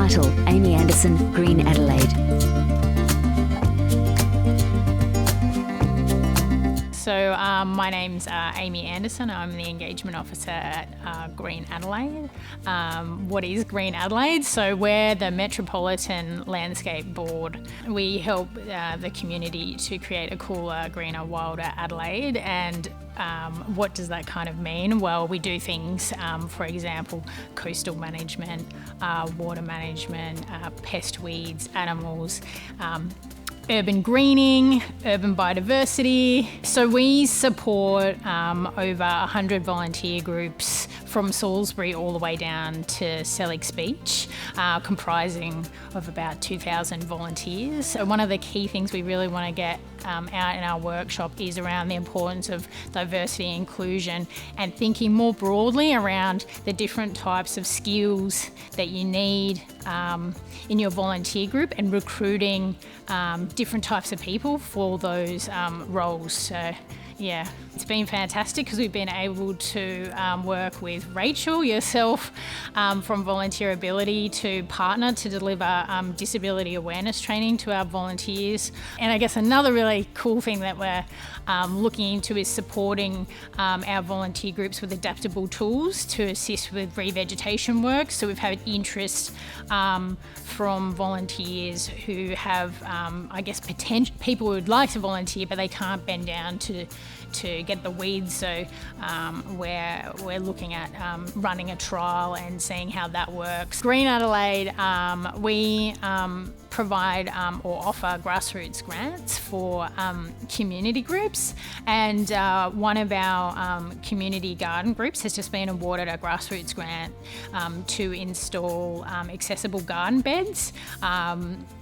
Title, Amy Anderson, Green Adelaide. So my name's Amy Anderson. I'm the Engagement Officer at Green Adelaide. What is Green Adelaide? So we're the Metropolitan Landscape Board. We help the community to create a cooler, greener, wilder Adelaide. And what does that kind of mean? Well, we do things, for example, coastal management, water management, pest weeds, animals, urban greening, urban biodiversity. So we support over 100 volunteer groups from Salisbury all the way down to Selleck's Beach, comprising of about 2,000 volunteers. So one of the key things we really want to get out in our workshop is around the importance of diversity and inclusion and thinking more broadly around the different types of skills that you need in your volunteer group and recruiting different types of people for those roles. So yeah, it's been fantastic because we've been able to work with Rachel, yourself, from Volunteer Ability to partner to deliver disability awareness training to our volunteers. And I guess another really cool thing that we're looking into is supporting our volunteer groups with adaptable tools to assist with revegetation work. So we've had interest from volunteers who have, I guess, people who would like to volunteer, but they can't bend down to get the weeds. So we're looking at running a trial and seeing how that works. Green Adelaide, we provide or offer grassroots grants for community groups, and one of our community garden groups has just been awarded a grassroots grant to install accessible garden beds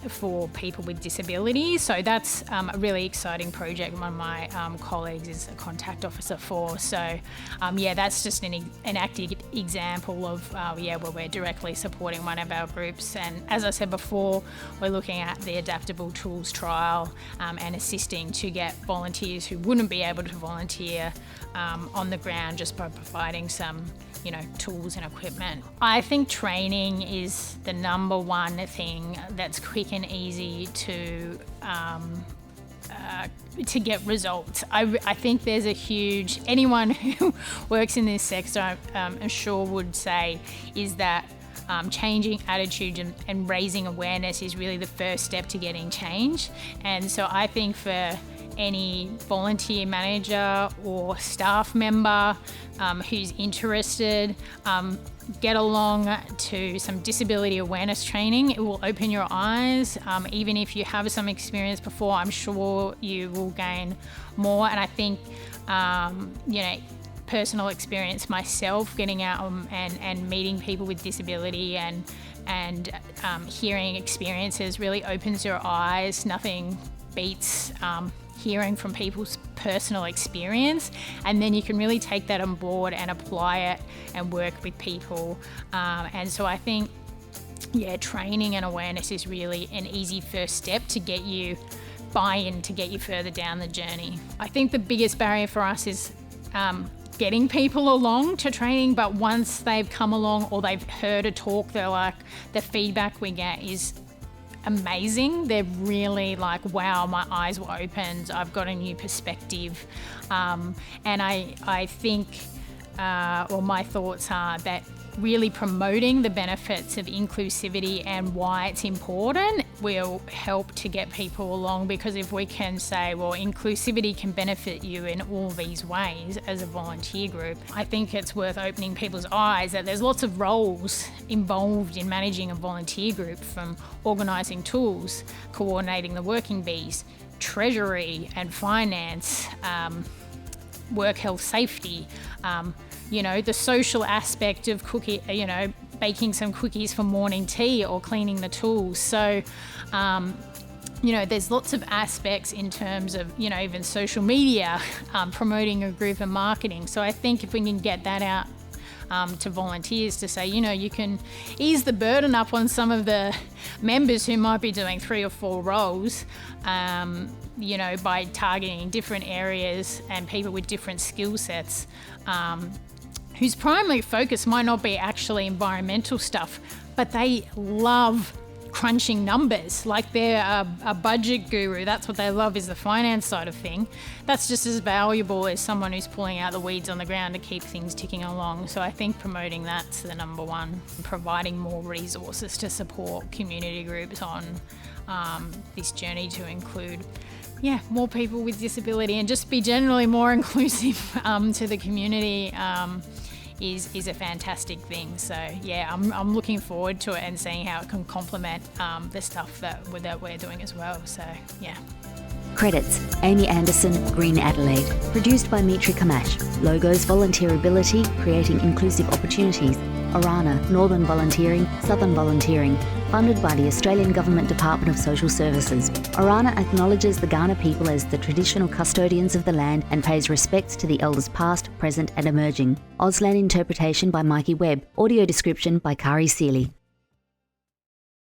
for people with disabilities. So that's a really exciting project. One of my colleagues is a contact officer for. So that's just an active example of where we're directly supporting one of our groups. And as I said before, we're looking at the adaptable tools trial and assisting to get volunteers who wouldn't be able to volunteer on the ground just by providing some tools and equipment. I think training is the number one thing that's quick and easy to get results. I think there's a huge, anyone who works in this sector, I'm sure would say, is that changing attitudes and raising awareness is really the first step to getting change. And so I think for any volunteer manager or staff member who's interested, get along to some disability awareness training. It will open your eyes. Even if you have some experience before, I'm sure you will gain more. And I think, personal experience myself, getting out and meeting people with disability and hearing experiences really opens your eyes. Nothing beats hearing from people's personal experience, and then you can really take that on board and apply it and work with people. And so I think, training and awareness is really an easy first step to get you buy-in, to get you further down the journey. I think the biggest barrier for us is getting people along to training, but once they've come along or they've heard a talk, they're like, the feedback we get is amazing. They're really like, wow, my eyes were opened, I've got a new perspective. And I think, my thoughts are that really promoting the benefits of inclusivity and why it's important will help to get people along, because if we can say, well, inclusivity can benefit you in all these ways as a volunteer group, I think it's worth opening people's eyes that there's lots of roles involved in managing a volunteer group, from organising tools, coordinating the working bees, treasury and finance, work health safety, the social aspect of baking some cookies for morning tea or cleaning the tools. So, there's lots of aspects in terms of, even social media, promoting a group and marketing. So I think if we can get that out to volunteers to say, you can ease the burden up on some of the members who might be doing 3 or 4 roles, by targeting different areas and people with different skill sets, whose primary focus might not be actually environmental stuff, but they love crunching numbers. Like they're a budget guru. That's what they love, is the finance side of thing. That's just as valuable as someone who's pulling out the weeds on the ground to keep things ticking along. So I think promoting that's the number one. Providing more resources to support community groups on this journey to include more people with disability and just be generally more inclusive to the community is a fantastic thing. So I'm looking forward to it and seeing how it can complement the stuff that we're doing as well. So Credits: Amy Anderson, Green Adelaide. Produced by Mitri Kamash. Logos: Volunteerability, Creating Inclusive Opportunities. Orana, Northern Volunteering, Southern Volunteering. Funded by the Australian Government Department of Social Services. Orana acknowledges the Kaurna people as the traditional custodians of the land and pays respects to the elders past, present and emerging. Auslan interpretation by Mikey Webb. Audio description by Kari Seeley.